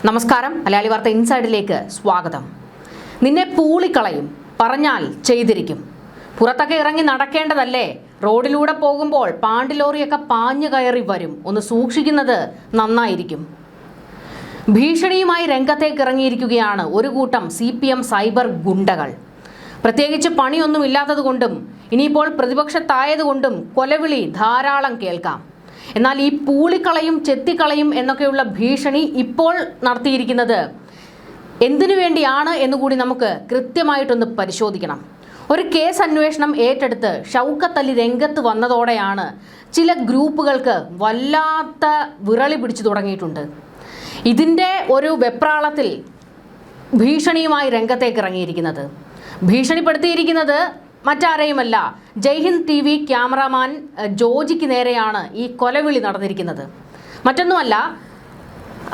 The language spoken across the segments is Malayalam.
നമസ്കാരം. മലയാളി വാർത്ത ഇൻസൈഡിലേക്ക് സ്വാഗതം. നിന്നെ പൂളിക്കളയും, പറഞ്ഞാൽ ചെയ്തിരിക്കും. പുറത്തൊക്കെ ഇറങ്ങി നടക്കേണ്ടതല്ലേ? റോഡിലൂടെ പോകുമ്പോൾ പാണ്ടിലോറിയൊക്കെ പാഞ്ഞു കയറി വരും. ഒന്ന് സൂക്ഷിക്കുന്നത് നന്നായിരിക്കും. ഭീഷണിയുമായി രംഗത്തേക്ക് ഇറങ്ങിയിരിക്കുകയാണ് ഒരു കൂട്ടം CPM സൈബർ ഗുണ്ടകൾ. പ്രത്യേകിച്ച് പണിയൊന്നുമില്ലാത്തതുകൊണ്ടും ഇനിയിപ്പോൾ പ്രതിപക്ഷത്തായതുകൊണ്ടും കൊലവിളി ധാരാളം കേൾക്കാം. എന്നാൽ ഈ പൂളിക്കളയും ചെത്തിക്കളയും എന്നൊക്കെയുള്ള ഭീഷണി ഇപ്പോൾ നടത്തിയിരിക്കുന്നത് എന്തിനു വേണ്ടിയാണ് എന്നുകൂടി നമുക്ക് കൃത്യമായിട്ടൊന്ന് പരിശോധിക്കണം. ഒരു കേസ് അന്വേഷണം ഏറ്റെടുത്ത് ഷൗക്കത്ത് അലി രംഗത്ത് വന്നതോടെയാണ് ചില ഗ്രൂപ്പുകൾക്ക് വല്ലാത്ത വിറളി പിടിച്ചു തുടങ്ങിയിട്ടുണ്ട്. ഇതിൻ്റെ ഒരു വെപ്രാളത്തിൽ ഭീഷണിയുമായി രംഗത്തേക്ക് ഇറങ്ങിയിരിക്കുന്നത്, ഭീഷണിപ്പെടുത്തിയിരിക്കുന്നത് മറ്റാരെയുമല്ല, ജയ്ഹിന്ദ് TV ക്യാമറാമാൻ ജോജിക്ക് നേരെയാണ് ഈ കൊലവിളി നടന്നിരിക്കുന്നത്. മറ്റൊന്നുമല്ല,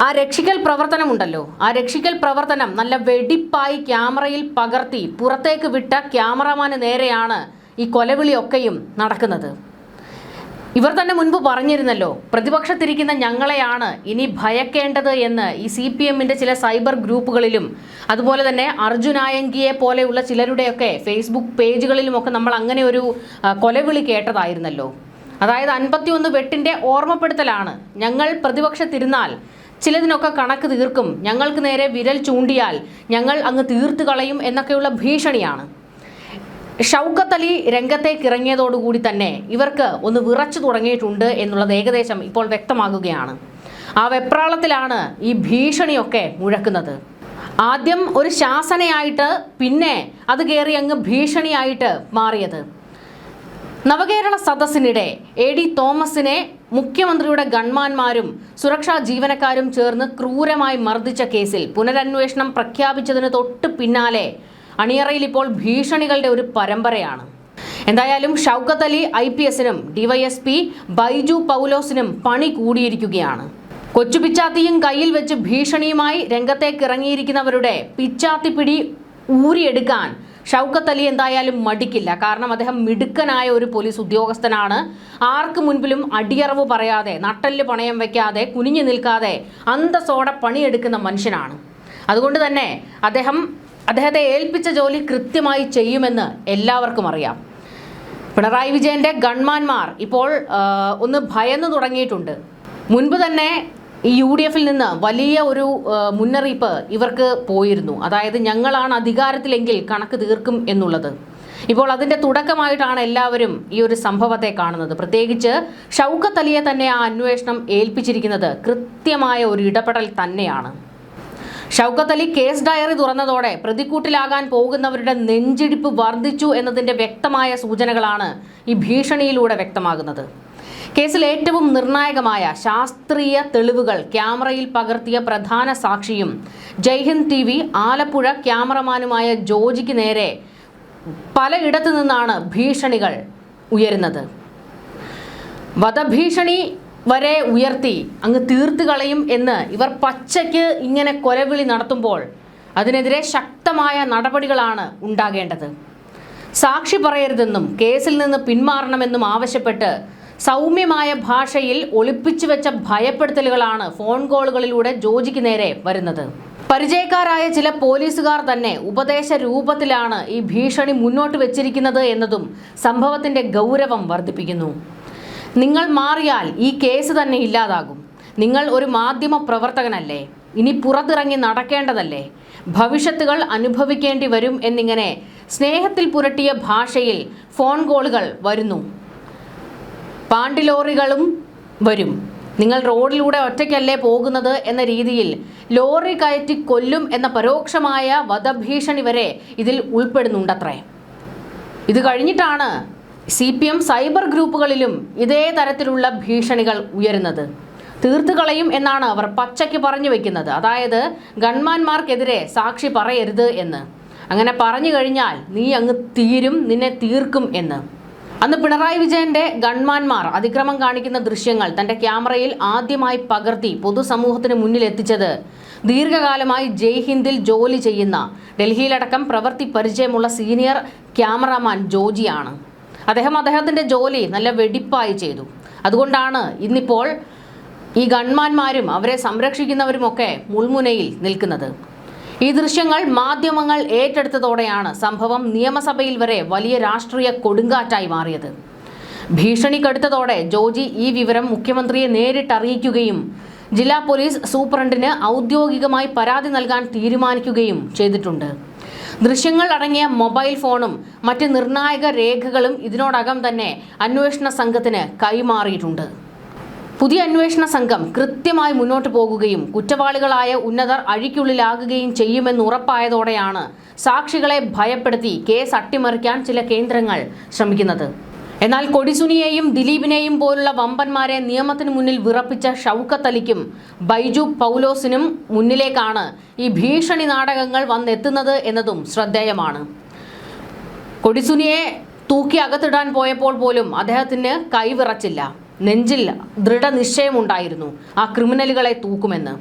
ആ രക്ഷിക്കൽ പ്രവർത്തനമുണ്ടല്ലോ, ആ രക്ഷിക്കൽ പ്രവർത്തനം നല്ല വെടിപ്പായി ക്യാമറയിൽ പകർത്തി പുറത്തേക്ക് വിട്ട ക്യാമറാമാന് നേരെയാണ് ഈ കൊലവിളിയൊക്കെയും നടക്കുന്നത്. ഇവർ തന്നെ മുൻപ് പറഞ്ഞിരുന്നല്ലോ, പ്രതിപക്ഷത്തിരിക്കുന്ന ഞങ്ങളെയാണ് ഇനി ഭയക്കേണ്ടത് എന്ന്. ഈ CPMന്റെ ചില സൈബർ ഗ്രൂപ്പുകളിലും അതുപോലെ തന്നെ അർജുനായങ്കിയെ പോലെയുള്ള ചിലരുടെയൊക്കെ ഫേസ്ബുക്ക് പേജുകളിലുമൊക്കെ നമ്മൾ അങ്ങനെ ഒരു കൊലവിളി കേട്ടതായിരുന്നല്ലോ. അതായത് 51 വെട്ടിൻ്റെ ഓർമ്മപ്പെടുത്തലാണ്. ഞങ്ങൾ പ്രതിപക്ഷത്തിരുന്നാൽ ചിലതിനൊക്കെ കണക്ക് തീർക്കും, ഞങ്ങൾക്ക് നേരെ വിരൽ ചൂണ്ടിയാൽ ഞങ്ങൾ അങ്ങ് തീർത്തു കളയും എന്നൊക്കെയുള്ള ഭീഷണിയാണ്. ഷൗക്കത്ത് അലി രംഗത്തേക്ക് ഇറങ്ങിയതോടുകൂടി തന്നെ ഇവർക്ക് ഒന്ന് വിറച്ചു തുടങ്ങിയിട്ടുണ്ട് എന്നുള്ളത് ഏകദേശം ഇപ്പോൾ വ്യക്തമാകുകയാണ്. ആ വെപ്രാളത്തിലാണ് ഈ ഭീഷണിയൊക്കെ മുഴക്കുന്നത്. ആദ്യം ഒരു ശാസനയായിട്ട്, പിന്നെ അത് കയറി അങ്ങ് ഭീഷണിയായിട്ട് മാറിയത്. നവകേരള സദസ്സിനിടെ AD തോമസിനെ മുഖ്യമന്ത്രിയുടെ ഗൺമാന്മാരും സുരക്ഷാ ജീവനക്കാരും ചേർന്ന് ക്രൂരമായി മർദ്ദിച്ച കേസിൽ പുനരന്വേഷണം പ്രഖ്യാപിച്ചതിന് തൊട്ട് പിന്നാലെ അണിയറയിൽ ഇപ്പോൾ ഭീഷണികളുടെ ഒരു പരമ്പരയാണ്. എന്തായാലും ഷൗക്കത്ത് അലി IPSനും DYSP ബൈജു പൗലോസിനും പണി കൂടിയിരിക്കുകയാണ്. കൊച്ചു പിച്ചാത്തിയും കയ്യിൽ വെച്ച് ഭീഷണിയുമായി രംഗത്തേക്ക് ഇറങ്ങിയിരിക്കുന്നവരുടെ പിച്ചാത്തിപ്പിടി ഊരിയെടുക്കാൻ ഷൗക്കത്ത് അലി എന്തായാലും മടിക്കില്ല. കാരണം അദ്ദേഹം മിടുക്കനായ ഒരു പോലീസ് ഉദ്യോഗസ്ഥനാണ്. ആർക്ക് മുൻപിലും അടിയറവ് പറയാതെ, നട്ടല് പണയം വയ്ക്കാതെ, കുനിഞ്ഞു നിൽക്കാതെ അന്തസ്സോടെ പണിയെടുക്കുന്ന മനുഷ്യനാണ്. അതുകൊണ്ട് തന്നെ അദ്ദേഹത്തെ ഏൽപ്പിച്ച ജോലി കൃത്യമായി ചെയ്യുമെന്ന് എല്ലാവർക്കും അറിയാം. പിണറായി വിജയന്റെ ഗൺമാന്മാർ ഇപ്പോൾ ഒന്ന് ഭയന്നു തുടങ്ങിയിട്ടുണ്ട്. മുൻപ് തന്നെ ഈ UDFൽ നിന്ന് വലിയ ഒരു മുന്നറിയിപ്പ് ഇവർക്ക് പോയിരുന്നു. അതായത് ഞങ്ങളാണ് അധികാരത്തിലെങ്കിൽ കണക്ക് തീർക്കും എന്നുള്ളത്. ഇപ്പോൾ അതിൻ്റെ തുടക്കമായിട്ടാണ് എല്ലാവരും ഈ ഒരു സംഭവത്തെ കാണുന്നത്. പ്രത്യേകിച്ച് ഷൗക്കത്ത് അലിയെ തന്നെ ആ അന്വേഷണം ഏൽപ്പിച്ചിരിക്കുന്നത് കൃത്യമായ ഒരു ഇടപെടൽ തന്നെയാണ്. ഷൗക്കത്ത് അലി കേസ് ഡയറി തുറന്നതോടെ പ്രതിക്കൂട്ടിലാകാൻ പോകുന്നവരുടെ നെഞ്ചിടിപ്പ് വർദ്ധിച്ചു എന്നതിൻ്റെ വ്യക്തമായ സൂചനകളാണ് ഈ ഭീഷണിയിലൂടെ വ്യക്തമാകുന്നത്. കേസിൽ ഏറ്റവും നിർണായകമായ ശാസ്ത്രീയ തെളിവുകൾ ക്യാമറയിൽ പകർത്തിയ പ്രധാന സാക്ഷിയും ജയ്ഹിന്ദ് TV ആലപ്പുഴ ക്യാമറമാനുമായ ജോജിക്ക് നേരെ പലയിടത്തു നിന്നാണ് ഭീഷണികൾ ഉയരുന്നത്. വധഭീഷണി വരെ ഉയർത്തി അങ്ങ് തീർത്തു കളയും എന്ന് ഇവർ പച്ചയ്ക്ക് ഇങ്ങനെ കൊലവിളി നടത്തുമ്പോൾ അതിനെതിരെ ശക്തമായ നടപടികളാണ് ഉണ്ടാകേണ്ടത്. സാക്ഷി പറയരുതെന്നും കേസിൽ നിന്ന് പിന്മാറണമെന്നും ആവശ്യപ്പെട്ട് സൗമ്യമായ ഭാഷയിൽ ഒളിപ്പിച്ചു വെച്ച ഭയപ്പെടുത്തലുകളാണ് ഫോൺ കോളുകളിലൂടെ ജോജിക്ക് നേരെ വരുന്നത്. പരിചയക്കാരായ ചില പോലീസുകാർ തന്നെ ഉപദേശ രൂപത്തിലാണ് ഈ ഭീഷണി മുന്നോട്ട് വെച്ചിരിക്കുന്നത് എന്നതും സംഭവത്തിന്റെ ഗൗരവം വർദ്ധിപ്പിക്കുന്നു. നിങ്ങൾ മാറിയാൽ ഈ കേസ് തന്നെ ഇല്ലാതാകും. നിങ്ങൾ ഒരു മാധ്യമ പ്രവർത്തകനല്ലേ, ഇനി പുറത്തിറങ്ങി നടക്കേണ്ടതല്ലേ, ഭവിഷ്യത്തുകൾ അനുഭവിക്കേണ്ടി വരും എന്നിങ്ങനെ സ്നേഹത്തിൽ പുരട്ടിയ ഭാഷയിൽ ഫോൺ കോളുകൾ വരുന്നു. പാണ്ടിലോറികളും വരും. നിങ്ങൾ റോഡിലൂടെ ഒറ്റയ്ക്കല്ലേ പോകുന്നത് എന്ന രീതിയിൽ ലോറി കയറ്റി കൊല്ലും എന്ന പരോക്ഷമായ വധഭീഷണി വരെ ഇതിൽ ഉൾപ്പെടുന്നുണ്ടത്രേ. ഇത് കഴിഞ്ഞിട്ടാണ് CPM സൈബർ ഗ്രൂപ്പുകളിലും ഇതേ തരത്തിലുള്ള ഭീഷണികൾ ഉയരുന്നത്. തീർത്തുകളയും എന്നാണ് അവർ പച്ചയ്ക്ക് പറഞ്ഞു വെക്കുന്നത്. അതായത് ഗൺമാന്മാർക്കെതിരെ സാക്ഷി പറയരുത് എന്ന്. അങ്ങനെ പറഞ്ഞു കഴിഞ്ഞാൽ നീ അങ്ങ് തീരും, നിന്നെ തീർക്കും എന്ന്. അന്ന് പിണറായി വിജയന്റെ ഗൺമാന്മാർ അതിക്രമം കാണിക്കുന്ന ദൃശ്യങ്ങൾ തന്റെ ക്യാമറയിൽ ആദ്യമായി പകർത്തി പൊതുസമൂഹത്തിന് മുന്നിൽ എത്തിച്ചത് ദീർഘകാലമായി ജയ്ഹിന്ദിൽ ജോലി ചെയ്യുന്ന, ഡൽഹിയിലടക്കം പ്രവൃത്തി പരിചയമുള്ള സീനിയർ ക്യാമറാമാൻ ജോജിയാണ്. അദ്ദേഹത്തിന്റെ ജോലി നല്ല വെടിപ്പായി ചെയ്തു. അതുകൊണ്ടാണ് ഇന്നിപ്പോൾ ഈ ഗൺമാന്മാരും അവരെ സംരക്ഷിക്കുന്നവരുമൊക്കെ മുൾമുനയിൽ നിൽക്കുന്നത്. ഈ ദൃശ്യങ്ങൾ മാധ്യമങ്ങൾ ഏറ്റെടുത്തതോടെയാണ് സംഭവം നിയമസഭയിൽ വരെ വലിയ രാഷ്ട്രീയ കൊടുങ്കാറ്റായി മാറിയത്. ഭീഷണിക്കടുത്തതോടെ ജോജി ഈ വിവരം മുഖ്യമന്ത്രിയെ നേരിട്ടറിയിക്കുകയും ജില്ലാ പോലീസ് സൂപ്രണ്ടിന് ഔദ്യോഗികമായി പരാതി നൽകാൻ തീരുമാനിക്കുകയും ചെയ്തിട്ടുണ്ട്. ദൃശ്യങ്ങൾ അടങ്ങിയ മൊബൈൽ ഫോണും മറ്റ് നിർണായക രേഖകളും ഇതിനോടകം തന്നെ അന്വേഷണ സംഘത്തിന് കൈമാറിയിട്ടുണ്ട്. പുതിയ അന്വേഷണ സംഘം കൃത്യമായി മുന്നോട്ട് പോകുകയും കുറ്റവാളികളായ ഉന്നതർ അഴിക്കുള്ളിലാകുകയും ചെയ്യുമെന്ന് ഉറപ്പായതോടെയാണ് സാക്ഷികളെ ഭയപ്പെടുത്തി കേസ് അട്ടിമറിക്കാൻ ചില കേന്ദ്രങ്ങൾ ശ്രമിക്കുന്നത്. എന്നാൽ കൊടിസുനിയെയും ദിലീപിനെയും പോലുള്ള വമ്പന്മാരെ നിയമത്തിന് മുന്നിൽ വിറപ്പിച്ച ഷൗക്കത്ത് അലിക്കും ബൈജു പൗലോസിനും മുന്നിലേക്കാണ് ഈ ഭീഷണി നാടകങ്ങൾ വന്നെത്തുന്നത് എന്നതും ശ്രദ്ധേയമാണ്. കൊടിസുനിയെ തൂക്കി അകത്തിടാൻ പോയപ്പോൾ പോലും അദ്ദേഹത്തിന് കൈവിറച്ചില്ല. നെഞ്ചിൽ ദൃഢനിശ്ചയമുണ്ടായിരുന്നു ആ ക്രിമിനലുകളെ തൂക്കുമെന്ന്.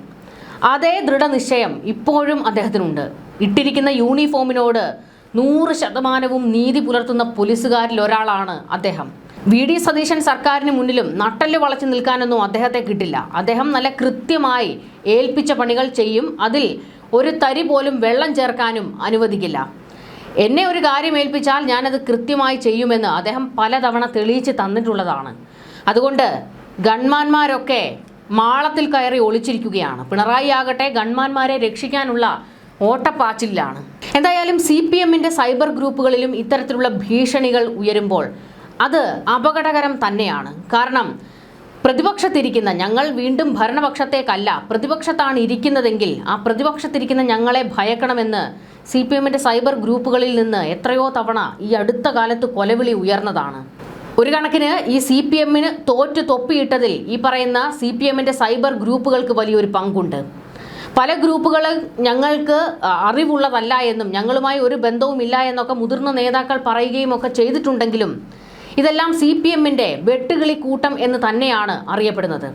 അതേ ദൃഢനിശ്ചയം ഇപ്പോഴും അദ്ദേഹത്തിനുണ്ട്. ഇട്ടിരിക്കുന്ന യൂണിഫോമിനോട് 100% നീതി പുലർത്തുന്ന പോലീസുകാരിൽ ഒരാളാണ് അദ്ദേഹം. വി ഡി സതീശൻ സർക്കാരിന് മുന്നിലും നട്ടല് വളച്ചു നിൽക്കാനൊന്നും അദ്ദേഹത്തെ കിട്ടില്ല. അദ്ദേഹം നല്ല കൃത്യമായി ഏൽപ്പിച്ച പണികൾ ചെയ്യും. അതിൽ ഒരു തരി പോലും വെള്ളം ചേർക്കാനും അനുവദിക്കില്ല. എന്നെ ഒരു കാര്യം ഏൽപ്പിച്ചാൽ ഞാനത് കൃത്യമായി ചെയ്യുമെന്ന് അദ്ദേഹം പലതവണ തെളിയിച്ച് തന്നിട്ടുള്ളതാണ്. അതുകൊണ്ട് ഗൺമാന്മാരൊക്കെ മാളത്തിൽ കയറി ഒളിച്ചിരിക്കുകയാണ്. പിണറായി ആകട്ടെ ഗൺമാന്മാരെ രക്ഷിക്കാനുള്ള ഓട്ടപ്പാച്ചിലാണ്. എന്തായാലും CPM-ന്റെ സൈബർ ഗ്രൂപ്പുകളിലും ഇത്തരത്തിലുള്ള ഭീഷണികൾ ഉയരുമ്പോൾ അത് അപകടകരം തന്നെയാണ്. കാരണം പ്രതിപക്ഷത്തിരിക്കുന്ന ഞങ്ങൾ വീണ്ടും ഭരണപക്ഷത്തേക്കല്ല പ്രതിപക്ഷത്താണ് ഇരിക്കുന്നതെങ്കിൽ ആ പ്രതിപക്ഷത്തിരിക്കുന്ന ഞങ്ങളെ ഭയക്കണമെന്ന് CPM-ന്റെ സൈബർ ഗ്രൂപ്പുകളിൽ നിന്ന് എത്രയോ തവണ ഈ അടുത്ത കാലത്ത് കൊലവിളി ഉയർന്നതാണ്. ഒരു കണക്കിന് ഈ CPM-ന് തോറ്റു തൊപ്പിയിട്ടതിൽ ഈ പറയുന്ന CPM-ന്റെ സൈബർ ഗ്രൂപ്പുകൾക്ക് വലിയൊരു പങ്കുണ്ട്. പല ഗ്രൂപ്പുകൾ ഞങ്ങൾക്ക് അറിവുള്ളതല്ല എന്നും ഞങ്ങളുമായി ഒരു ബന്ധവുമില്ല എന്നൊക്കെ മുതിർന്ന നേതാക്കൾ പറയുകയും ഒക്കെ ചെയ്തിട്ടുണ്ടെങ്കിലും ഇതെല്ലാം CPM-ന്റെ വെട്ടുകിളി കൂട്ടം എന്ന് തന്നെയാണ് അറിയപ്പെടുന്നത്.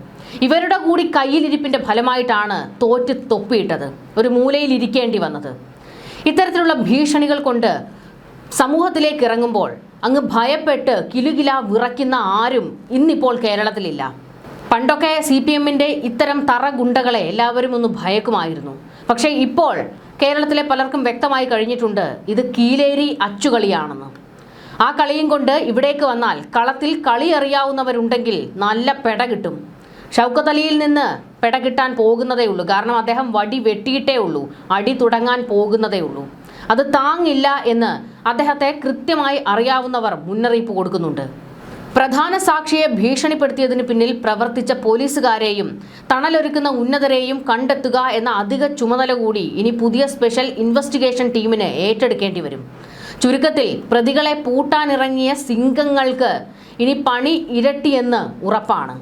ഇവരുടെ കൂടി കയ്യിലിരിപ്പിന്റെ ഫലമായിട്ടാണ് തോറ്റ് തൊപ്പിയിട്ടത്, ഒരു മൂലയിൽ ഇരിക്കേണ്ടി വന്നത്. ഇത്തരത്തിലുള്ള ഭീഷണികൾ കൊണ്ട് സമൂഹത്തിലേക്ക് ഇറങ്ങുമ്പോൾ അങ്ങ് ഭയപ്പെട്ട് കിലുകില വിറയ്ക്കുന്ന ആരും ഇന്നിപ്പോൾ കേരളത്തിലില്ല. പണ്ടൊക്കെ CPM-ന്റെ ഇത്തരം തറ ഗുണ്ടകളെ എല്ലാവരും ഒന്ന് ഭയക്കുമായിരുന്നു. പക്ഷേ ഇപ്പോൾ കേരളത്തിലെ പലർക്കും വ്യക്തമായി കഴിഞ്ഞിട്ടുണ്ട് ഇത് കീലേരി അച്ചുകളിയാണെന്ന്. ആ കളിയും കൊണ്ട് ഇവിടേക്ക് വന്നാൽ കളത്തിൽ കളി അറിയാവുന്നവരുണ്ടെങ്കിൽ നല്ല പെട കിട്ടും. ഷൗക്കത്ത് അലിയിൽ നിന്ന് പെട കിട്ടാൻ പോകുന്നതേ ഉള്ളൂ. കാരണം അദ്ദേഹം വടി വെട്ടിയിട്ടേ ഉള്ളൂ, അടി തുടങ്ങാൻ പോകുന്നതേ ഉള്ളൂ. അത് താങ്ങില്ല എന്ന് അദ്ദേഹത്തെ കൃത്യമായി അറിയാവുന്നവർ മുന്നറിയിപ്പ് കൊടുക്കുന്നുണ്ട്. പ്രധാന സാക്ഷിയെ ഭീഷണിപ്പെടുത്തിയതിന് പിന്നിൽ പ്രവർത്തിച്ച പോലീസുകാരെയും തണലൊരുക്കുന്ന ഉന്നതരെയും കണ്ടെത്തുക എന്ന അധിക ചുമതല കൂടി ഇനി പുതിയ സ്പെഷ്യൽ ഇൻവെസ്റ്റിഗേഷൻ ടീമിന് ഏറ്റെടുക്കേണ്ടി വരും. ചുരുക്കത്തിൽ പ്രതികളെ പൂട്ടാനിറങ്ങിയ സിംഹങ്ങൾക്ക് ഇനി പണി ഇരട്ടിയെന്ന് ഉറപ്പാണ്.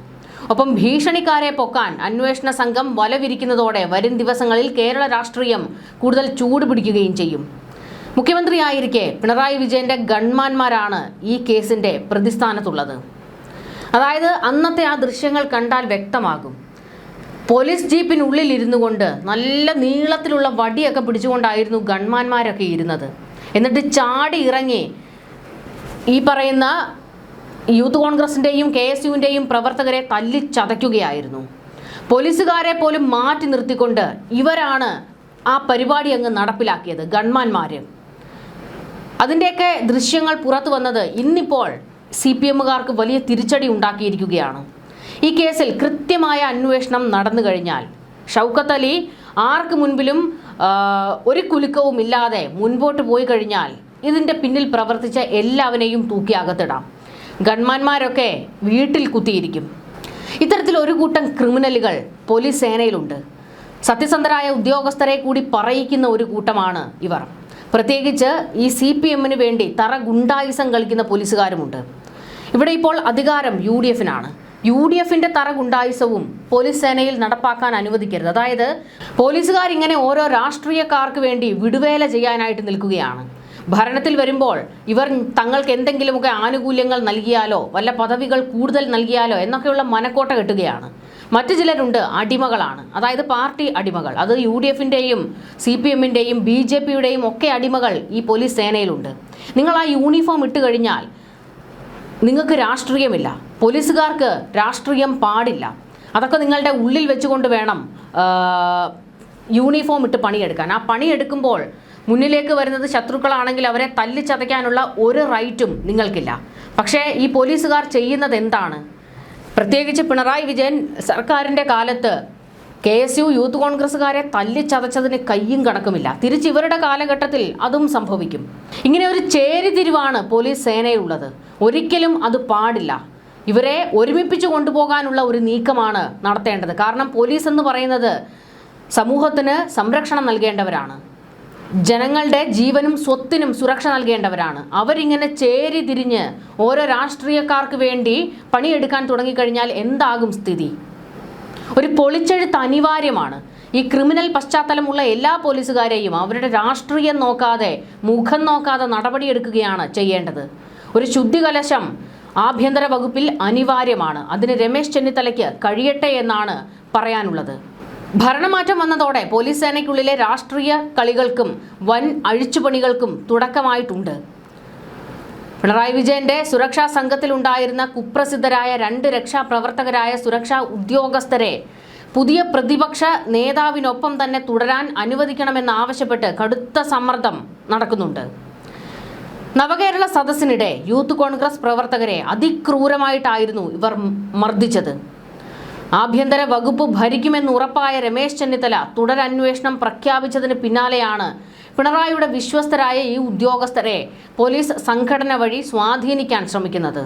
ഒപ്പം ഭീഷണിക്കാരെ പൊക്കാൻ അന്വേഷണ സംഘം വലവിരിക്കുന്നതോടെ വരും ദിവസങ്ങളിൽ കേരള രാഷ്ട്രീയം കൂടുതൽ ചൂട് പിടിക്കുകയും ചെയ്യും. മുഖ്യമന്ത്രിയായിരിക്കെ പിണറായി വിജയന്റെ ഗൺമാന്മാരാണ് ഈ കേസിന്റെ പ്രതിസ്ഥാനത്തുള്ളത്. അതായത് അന്നത്തെ ആ ദൃശ്യങ്ങൾ കണ്ടാൽ വ്യക്തമാകും. പോലീസ് ജീപ്പിനുള്ളിൽ ഇരുന്നു കൊണ്ട് നല്ല നീളത്തിലുള്ള വടിയൊക്കെ പിടിച്ചുകൊണ്ടായിരുന്നു ഗൺമാന്മാരൊക്കെ ഇരുന്നത്. എന്നിട്ട് ചാടി ഇറങ്ങി ഈ പറയുന്ന യൂത്ത് കോൺഗ്രസിന്റെയും KSUവിന്റെയും പ്രവർത്തകരെ തല്ലിച്ചതയ്ക്കുകയായിരുന്നു. പോലീസുകാരെ പോലും മാറ്റി നിർത്തിക്കൊണ്ട് ഇവരാണ് ആ പരിപാടി അങ്ങ് നടപ്പിലാക്കിയത്, ഗൺമാന്മാര്. അതിൻ്റെയൊക്കെ ദൃശ്യങ്ങൾ പുറത്തു വന്നത് ഇന്നിപ്പോൾ CPM-കാർക്ക് വലിയ തിരിച്ചടി ഉണ്ടാക്കിയിരിക്കുകയാണ്. ഈ കേസിൽ കൃത്യമായ അന്വേഷണം നടന്നു കഴിഞ്ഞാൽ ഷൗക്കത്ത് അലി ആർക്ക് മുൻപിലും ഒരു കുലുക്കവും ഇല്ലാതെ മുൻപോട്ട് പോയി കഴിഞ്ഞാൽ ഇതിൻ്റെ പിന്നിൽ പ്രവർത്തിച്ച എല്ലാവരെയും തൂക്കി അകത്തിടാം. ഗൺമാന്മാരൊക്കെ വീട്ടിൽ കുത്തിയിരിക്കും. ഇത്തരത്തിൽ ഒരു കൂട്ടം ക്രിമിനലുകൾ പോലീസ് സേനയിലുണ്ട്. സത്യസന്ധരായ ഉദ്യോഗസ്ഥരെ കൂടി പറയിക്കുന്ന ഒരു കൂട്ടമാണ് ഇവർ. പ്രത്യേകിച്ച് ഈ CPM-ന് വേണ്ടി തറ ഗുണ്ടായിസം കളിക്കുന്ന പോലീസുകാരുമുണ്ട്. ഇവിടെ ഇപ്പോൾ അധികാരം UDF-നാണ്. UDF-ന്റെ തറ ഗുണ്ടായിസവും പോലീസ് സേനയിൽ നടപ്പാക്കാൻ അനുവദിക്കരുത്. അതായത് പോലീസുകാരിങ്ങനെ ഓരോ രാഷ്ട്രീയക്കാർക്ക് വേണ്ടി വിടുവേല ചെയ്യാനായിട്ട് നിൽക്കുകയാണ്. ഭരണത്തിൽ വരുമ്പോൾ ഇവർ തങ്ങൾക്ക് എന്തെങ്കിലുമൊക്കെ ആനുകൂല്യങ്ങൾ നൽകിയാലോ വല്ല പദവികൾ കൂടുതൽ നൽകിയാലോ എന്നൊക്കെയുള്ള മനക്കോട്ട കെട്ടുകയാണ്. മറ്റു ചിലരുണ്ട് അടിമകളാണ്, അതായത് പാർട്ടി അടിമകൾ. അത് UDF-ന്റെയും CPM-ന്റെയും BJP-യുടെയും ഒക്കെ അടിമകൾ ഈ പോലീസ് സേനയിലുണ്ട്. നിങ്ങൾ ആ യൂണിഫോം ഇട്ട് കഴിഞ്ഞാൽ നിങ്ങൾക്ക് രാഷ്ട്രീയമില്ല. പോലീസുകാർക്ക് രാഷ്ട്രീയം പാടില്ല. അതൊക്കെ നിങ്ങളുടെ ഉള്ളിൽ വെച്ചുകൊണ്ട് വേണം യൂണിഫോം ഇട്ട് പണിയെടുക്കാൻ. ആ പണിയെടുക്കുമ്പോൾ മുന്നിലേക്ക് വരുന്നത് ശത്രുക്കളാണെങ്കിൽ അവരെ തല്ലിച്ചതയ്ക്കാനുള്ള ഒരു റൈറ്റും നിങ്ങൾക്കില്ല. പക്ഷേ ഈ പോലീസുകാർ ചെയ്യുന്നത് എന്താണ്? പ്രത്യേകിച്ച് പിണറായി വിജയൻ സർക്കാരിൻ്റെ കാലത്ത് KSU യൂത്ത് കോൺഗ്രസ്സുകാരെ തല്ലിച്ചതച്ചതിന് കയ്യും കണക്കുമില്ല. തിരിച്ച് ഇവരുടെ കാലഘട്ടത്തിൽ അതും സംഭവിക്കും. ഇങ്ങനെ ഒരു ചേരിതിരിവാണ് പോലീസ് സേനയുള്ളത്. ഒരിക്കലും അത് പാടില്ല. ഇവരെ ഒരുമിപ്പിച്ചു കൊണ്ടുപോകാനുള്ള ഒരു നീക്കമാണ് നടത്തേണ്ടത്. കാരണം പോലീസ് എന്ന് പറയുന്നത് സമൂഹത്തിന് സംരക്ഷണം നൽകേണ്ടവരാണ്. ജനങ്ങളുടെ ജീവനും സ്വത്തിനും സുരക്ഷ നൽകേണ്ടവരാണ്. അവരിങ്ങനെ ചേരി തിരിഞ്ഞ് ഓരോ രാഷ്ട്രീയക്കാർക്ക് വേണ്ടി പണിയെടുക്കാൻ തുടങ്ങിക്കഴിഞ്ഞാൽ എന്താകും സ്ഥിതി? ഒരു പൊളിച്ചെഴുത്ത് അനിവാര്യമാണ്. ഈ ക്രിമിനൽ പശ്ചാത്തലമുള്ള എല്ലാ പോലീസുകാരെയും അവരുടെ രാഷ്ട്രീയം നോക്കാതെ, മുഖം നോക്കാതെ നടപടിയെടുക്കുകയാണ് ചെയ്യേണ്ടത്. ഒരു ശുദ്ധികലശം ആഭ്യന്തര വകുപ്പിൽ അനിവാര്യമാണ്. അതിന് രമേശ് ചെന്നിത്തലയ്ക്ക് കഴിയട്ടെ എന്നാണ് പറയാനുള്ളത്. ഭരണമാറ്റം വന്നതോടെ പോലീസ് സേനയ്ക്കുള്ളിലെ രാഷ്ട്രീയ കളികൾക്കും വൻ അഴിച്ചുപണികൾക്കും തുടക്കമായിട്ടുണ്ട്. പിണറായി വിജയന്റെ സുരക്ഷാ സംഘത്തിലുണ്ടായിരുന്ന കുപ്രസിദ്ധരായ 2 രക്ഷാപ്രവർത്തകരായ സുരക്ഷാ ഉദ്യോഗസ്ഥരെ പുതിയ പ്രതിപക്ഷ നേതാവിനൊപ്പം തന്നെ തുടരാൻ അനുവദിക്കണമെന്നാവശ്യപ്പെട്ട് കടുത്ത സമ്മർദ്ദം നടക്കുന്നുണ്ട്. നവകേരള സദസ്സിനിടെ യൂത്ത് കോൺഗ്രസ് പ്രവർത്തകരെ അതിക്രൂരമായിട്ടായിരുന്നു ഇവർ മർദ്ദിച്ചത്. ആഭ്യന്തര വകുപ്പ് ഭരിക്കുമെന്ന് ഉറപ്പായ രമേശ് ചെന്നിത്തല തുടരന്വേഷണം പ്രഖ്യാപിച്ചതിന് പിന്നാലെയാണ് പിണറായിയുടെ വിശ്വസ്തരായ ഈ ഉദ്യോഗസ്ഥരെ പോലീസ് സംഘടന വഴി സ്വാധീനിക്കാൻ ശ്രമിക്കുന്നത്.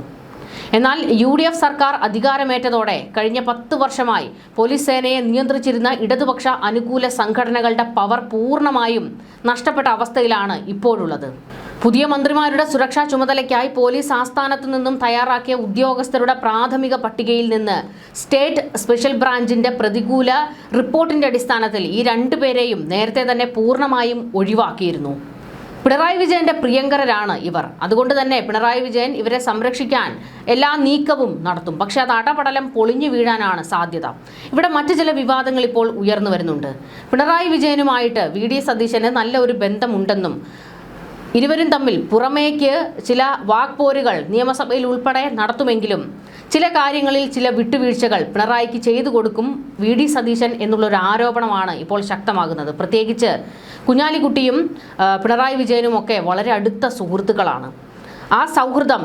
എന്നാൽ UDF സർക്കാർ അധികാരമേറ്റതോടെ കഴിഞ്ഞ 10 വർഷമായി പോലീസ് സേനയെ നിയന്ത്രിച്ചിരുന്ന ഇടതുപക്ഷ അനുകൂല സംഘടനകളുടെ പവർ പൂർണ്ണമായും നഷ്ടപ്പെട്ട അവസ്ഥയിലാണ് ഇപ്പോഴുള്ളത്. പുതിയ മന്ത്രിമാരുടെ സുരക്ഷാ ചുമതലയ്ക്കായി പോലീസ് ആസ്ഥാനത്ത് നിന്നും തയ്യാറാക്കിയ ഉദ്യോഗസ്ഥരുടെ പ്രാഥമിക പട്ടികയിൽ നിന്ന് സ്റ്റേറ്റ് സ്പെഷ്യൽ ബ്രാഞ്ചിന്റെ പ്രതികൂല റിപ്പോർട്ടിന്റെ അടിസ്ഥാനത്തിൽ ഈ 2 പേരെയും നേരത്തെ തന്നെ പൂർണ്ണമായും ഒഴിവാക്കിയിരുന്നു. പിണറായി വിജയന്റെ പ്രിയങ്കരരാണ് ഇവർ. അതുകൊണ്ട് തന്നെ പിണറായി വിജയൻ ഇവരെ സംരക്ഷിക്കാൻ എല്ലാ നീക്കവും നടത്തും. പക്ഷേ അത് അടപടലം പൊളിഞ്ഞു വീഴാനാണ് സാധ്യത. ഇവിടെ മറ്റു ചില വിവാദങ്ങൾ ഇപ്പോൾ ഉയർന്നു വരുന്നുണ്ട്. പിണറായി വിജയനുമായിട്ട് VD സതീശന് നല്ല ഒരു ബന്ധമുണ്ടെന്നും ഇരുവരും തമ്മിൽ പുറമേക്ക് ചില വാക്പോരുകൾ നിയമസഭയിൽ ഉൾപ്പെടെ നടത്തുമെങ്കിലും ചില കാര്യങ്ങളിൽ ചില വിട്ടുവീഴ്ചകൾ പിണറായിക്ക് ചെയ്തു കൊടുക്കും VD സതീശൻ എന്നുള്ളൊരു ആരോപണമാണ് ഇപ്പോൾ ശക്തമാകുന്നത്. പ്രത്യേകിച്ച് കുഞ്ഞാലിക്കുട്ടിയും പിണറായി വിജയനും ഒക്കെ വളരെ അടുത്ത സുഹൃത്തുക്കളാണ്. ആ സൗഹൃദം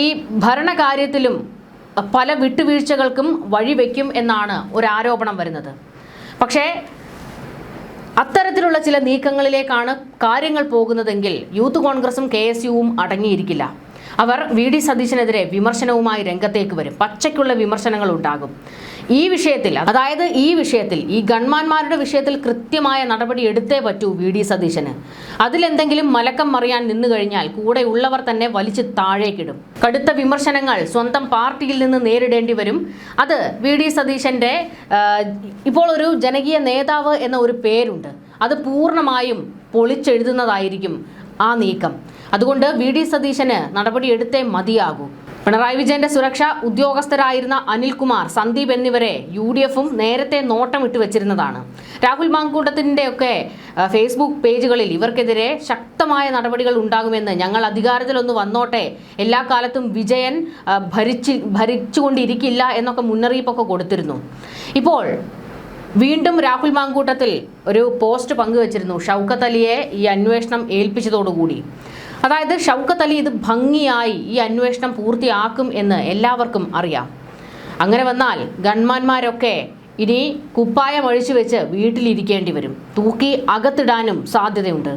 ഈ ഭരണകാര്യത്തിലും പല വിട്ടുവീഴ്ചകൾക്കും വഴിവെക്കും എന്നാണ് ഒരു ആരോപണം വരുന്നത്. പക്ഷേ അത്തരത്തിലുള്ള ചില നീക്കങ്ങളിലേക്കാണ് കാര്യങ്ങൾ പോകുന്നതെങ്കിൽ യൂത്ത് കോൺഗ്രസും KSUവും അടങ്ങിയിരിക്കില്ല. അവർ VD സതീശനെതിരെ വിമർശനവുമായി രംഗത്തേക്ക് വരും. പച്ചയ്ക്കുള്ള വിമർശനങ്ങൾ ഉണ്ടാകും. ഈ വിഷയത്തിൽ ഈ ഗൺമാന്മാരുടെ വിഷയത്തിൽ കൃത്യമായ നടപടി എടുത്തേ പറ്റൂ VD സതീശന്. അതിലെന്തെങ്കിലും മലക്കം മറിയാൻ നിന്നു കഴിഞ്ഞാൽ കൂടെ ഉള്ളവർ തന്നെ വലിച്ചു താഴേക്കിടും. കടുത്ത വിമർശനങ്ങൾ സ്വന്തം പാർട്ടിയിൽ നിന്ന് നേരിടേണ്ടി വരും. അത് VD സതീശന്റെ ഇപ്പോൾ ഒരു ജനകീയ നേതാവ് എന്ന ഒരു പേരുണ്ട്. അത് പൂർണ്ണമായും പൊളിച്ചെഴുതുന്നതായിരിക്കും ആ നീക്കം. അതുകൊണ്ട് VD സതീശന് നടപടിയെടുത്തേ മതിയാകൂ. പിണറായി വിജയന്റെ സുരക്ഷാ ഉദ്യോഗസ്ഥരായിരുന്ന അനിൽകുമാർ, സന്ദീപ് എന്നിവരെ UDFും നേരത്തെ നോട്ടമിട്ട് വെച്ചിരുന്നതാണ്. രാഹുൽ മാങ്കൂട്ടത്തിൻ്റെയൊക്കെ ഫേസ്ബുക്ക് പേജുകളിൽ ഇവർക്കെതിരെ ശക്തമായ നടപടികൾ ഉണ്ടാകുമെന്ന്, ഞങ്ങൾ അധികാരത്തിലൊന്ന് വന്നോട്ടെ, എല്ലാ കാലത്തും വിജയൻ ഭരിച്ചുകൊണ്ടിരിക്കില്ല എന്നൊക്കെ മുന്നറിയിപ്പൊക്കെ കൊടുത്തിരുന്നു. ഇപ്പോൾ വീണ്ടും രാഹുൽ മാങ്കൂട്ടത്തിൽ ഒരു പോസ്റ്റ് പങ്കുവച്ചിരുന്നു ഷൗക്കത്ത് അലിയെ ഈ അന്വേഷണം ഏൽപ്പിച്ചതോടുകൂടി. അതായത് ഷൗക്കത്ത് അലി ഇത് ഭംഗിയായി ഈ അന്വേഷണം പൂർത്തിയാക്കും എന്ന് എല്ലാവർക്കും അറിയാം. അങ്ങനെ വന്നാൽ ഗൺമാന്മാരൊക്കെ ഇനി കുപ്പായം അഴിച്ചു വെച്ച് വീട്ടിലിരിക്കേണ്ടി വരും. തൂക്കി അകത്തിടാനും സാധ്യതയുണ്ട്.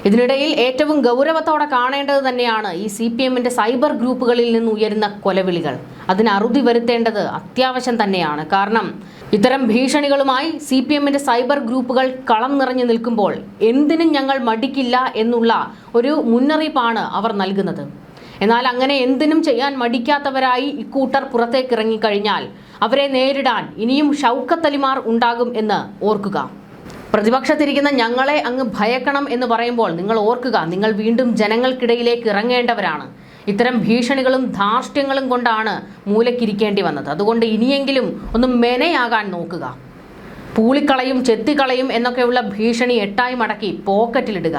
ഇതിനിടയിൽ ഏറ്റവും ഗൗരവത്തോടെ കാണേണ്ടത് തന്നെയാണ് ഈ CPMന്റെ സൈബർ ഗ്രൂപ്പുകളിൽ നിന്ന് ഉയരുന്ന കൊലവിളികൾ. അതിന് അറുതി വരുത്തേണ്ടത് അത്യാവശ്യം തന്നെയാണ്. കാരണം ഇത്തരം ഭീഷണികളുമായി CPMന്റെ സൈബർ ഗ്രൂപ്പുകൾ കളം നിറഞ്ഞു നിൽക്കുമ്പോൾ എന്തിനും ഞങ്ങൾ മടിക്കില്ല എന്നുള്ള ഒരു മുന്നറിയിപ്പാണ് അവർ നൽകുന്നത്. എന്നാൽ അങ്ങനെ എന്തിനും ചെയ്യാൻ മടിക്കാത്തവരായി ഇക്കൂട്ടർ പുറത്തേക്കിറങ്ങിക്കഴിഞ്ഞാൽ അവരെ നേരിടാൻ ഇനിയും ഷൗക്കത്ത് അലിമാർ ഉണ്ടാകും എന്ന് ഓർക്കുക. പ്രതിപക്ഷത്തിരിക്കുന്ന ഞങ്ങളെ അങ്ങ് ഭയക്കണം എന്ന് പറയുമ്പോൾ നിങ്ങൾ ഓർക്കുക, നിങ്ങൾ വീണ്ടും ജനങ്ങൾക്കിടയിലേക്ക് ഇറങ്ങേണ്ടവരാണ്. ഇത്തരം ഭീഷണികളും ധാർഷ്ട്യങ്ങളും കൊണ്ടാണ് മൂലക്കിരിക്കേണ്ടി വന്നത്. അതുകൊണ്ട് ഇനിയെങ്കിലും ഒന്ന് മെനയാകാൻ നോക്കുക. പൂളിക്കളയും ചെത്തിക്കളയും എന്നൊക്കെയുള്ള ഭീഷണി 8ആയി മടക്കി പോക്കറ്റിലിടുക.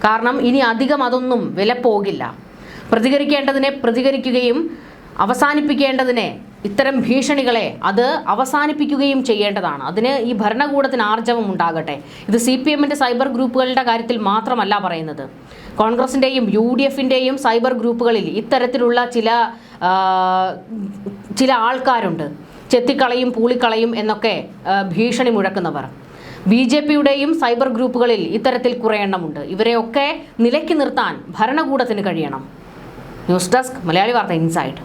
കാരണം ഇനി അധികം അതൊന്നും വില പോകില്ല. പ്രതികരിക്കേണ്ടതിനെ പ്രതികരിക്കുകയും അവസാനിപ്പിക്കേണ്ടതിനെ ഇത്തരം ഭീഷണികളെ അത് അവസാനിപ്പിക്കുകയും ചെയ്യേണ്ടതാണ്. അതിന് ഈ ഭരണകൂടത്തിന് ആർജവം ഉണ്ടാകട്ടെ. ഇത് CPM-ന്റെ സൈബർ ഗ്രൂപ്പുകളുടെ കാര്യത്തിൽ മാത്രമല്ല പറയുന്നത്. കോൺഗ്രസിൻ്റെയും UDF-ൻ്റെയും സൈബർ ഗ്രൂപ്പുകളിൽ ഇത്തരത്തിലുള്ള ചില ആൾക്കാരുണ്ട്. ചെത്തിക്കളയും പൂളിക്കളയും എന്നൊക്കെ ഭീഷണി മുഴക്കുന്നവർ. BJP-യുടെയും സൈബർ ഗ്രൂപ്പുകളിൽ ഇത്തരത്തിൽ കുറേ എണ്ണമുണ്ട്. ഇവരെയൊക്കെ നിലയ്ക്ക് നിർത്താൻ ഭരണകൂടത്തിന് കഴിയണം. ന്യൂസ് ഡെസ്ക് മലയാളി വാർത്ത ഇൻസൈഡ്.